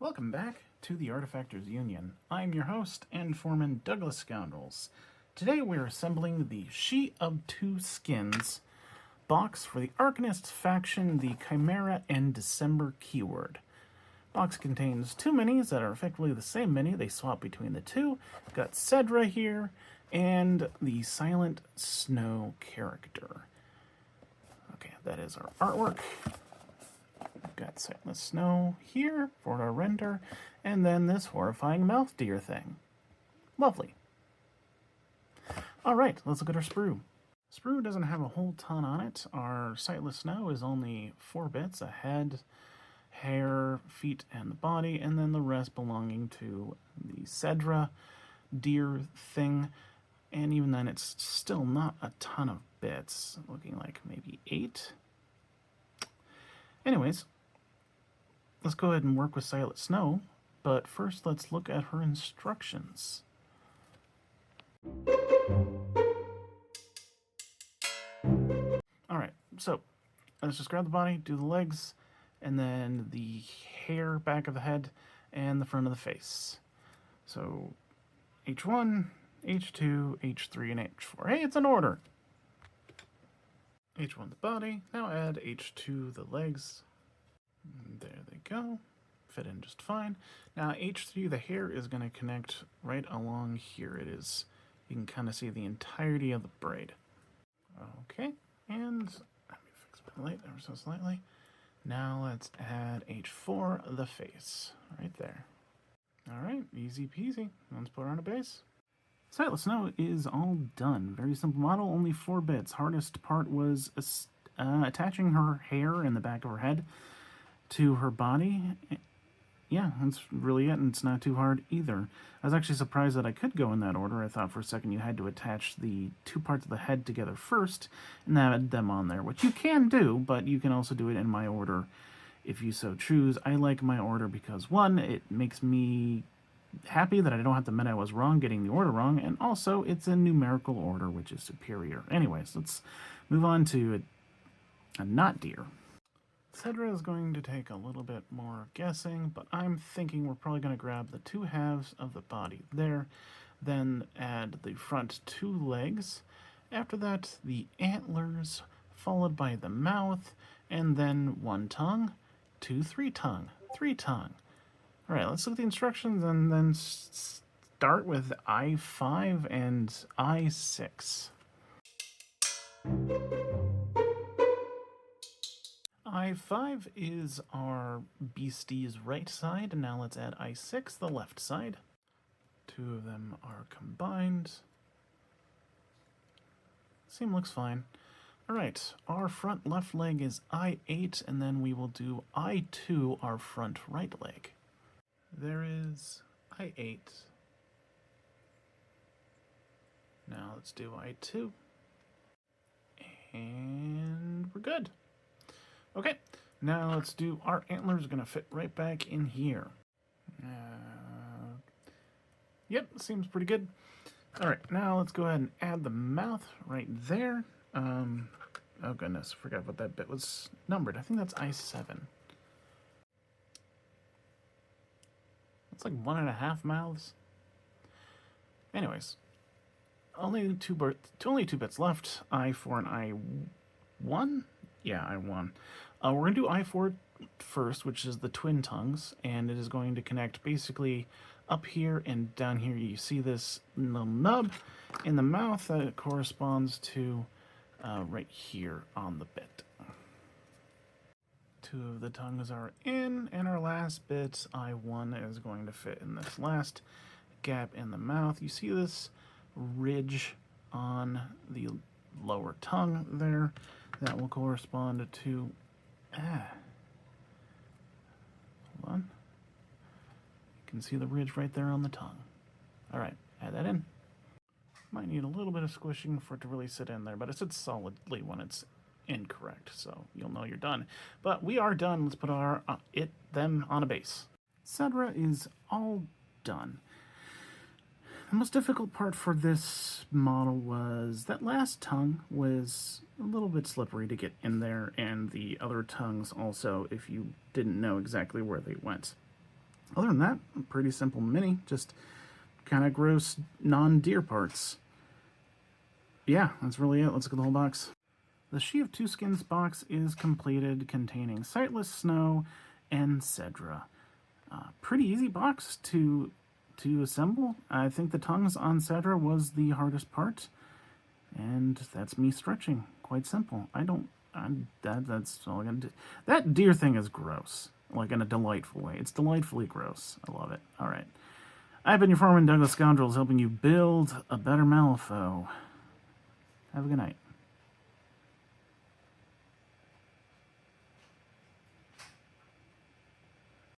Welcome back to the Artefactors Union. I'm your host and foreman, Douglas Scoundrels. Today we're assembling the She of Two Skins box for the Arcanist faction, the Chimera and December keyword. Box contains two minis that are effectively the same mini. They swap between the two. Got Ceddra here and the Silent Snow character. Okay, that is our artwork. We've got Silent Snow here for our render, and then this horrifying mouth deer thing. Lovely. Alright, let's look at our sprue. Sprue doesn't have a whole ton on it. Our Sightless Snow is only 4 bits, a head, hair, feet, and the body, and then the rest belonging to the Ceddra deer thing. And even then, it's still not a ton of bits, looking like maybe 8. Anyways, let's go ahead and work with Silent Snow, but first let's look at her instructions. Alright, so let's just grab the body, do the legs, and then the hair, back of the head, and the front of the face. So H1, H2, H3, and H4. Hey, it's in order! H1 the body, now add H2 the legs. There they go, fit in just fine. Now H3 the hair is going to connect right along here. It is, you can kind of see the entirety of the braid. Okay, and let me fix my light ever so slightly. Now let's add H4 the face, right there. Alright, easy peasy. Let's put her on a base. Sightless Snow is all done. Very simple model, only 4 bits. Hardest part was attaching her hair in the back of her head to her body. Yeah, that's really it, and it's not too hard either. I was actually surprised that I could go in that order. I thought for a second you had to attach the 2 parts of the head together first and add them on there, which you can do, but you can also do it in my order if you so choose. I like my order because, 1, it makes me happy that I don't have to admit I was wrong getting the order wrong, and also it's in numerical order, which is superior. Anyways, let's move on to a not deer. Ceddra is going to take a little bit more guessing, but I'm thinking we're probably going to grab the 2 halves of the body there, then add the front 2 legs, after that the antlers, followed by the mouth, and then 1 tongue, 2, 3 tongue, 3 tongue. Alright, let's look at the instructions and then start with I5 and I6. I5 is our beastie's right side, and now let's add I6, the left side. 2 of them are combined. Same looks fine. Alright, our front left leg is I8, and then we will do I2, our front right leg. There is I8. Now let's do I2. And we're good. Okay, now let's do our antlers. Going to fit right back in here. Yep, seems pretty good. Alright, now let's go ahead and add the mouth right there. Oh goodness, forgot what that bit was numbered. I think that's I7. It's like 1.5 mouths. Anyways, only two bits left. I4 and I1. Yeah, I1. We're gonna do I4 first, which is the twin tongues, and it is going to connect basically up here and down here. You see this little nub in the mouth that corresponds to right here on the bit. 2 of the tongues are in, and our last bit, I1, is going to fit in this last gap in the mouth. You see this ridge on the lower tongue there. That will correspond to... Hold on. You can see the ridge right there on the tongue. Alright, add that in. Might need a little bit of squishing for it to really sit in there, but it sits solidly when it's incorrect, so you'll know you're done. But we are done. Let's put our them on a base. Ceddra is all done. The most difficult part for this model was that last tongue was a little bit slippery to get in there, and the other tongues also, if you didn't know exactly where they went. Other than that, a pretty simple mini, just kind of gross non-deer parts. Yeah, that's really it. Let's look at the whole box. The She of Two Skins box is completed, containing Sightless Snow and Ceddra. Pretty easy box to assemble. I think the tongues on Ceddra was the hardest part, and that's me stretching. Quite simple. That's all I'm gonna do. That deer thing is gross, like in a delightful way. It's delightfully gross. I love it. All right. I've been your foreman, Douglas Scoundrels, helping you build a better Malifaux. Have a good night.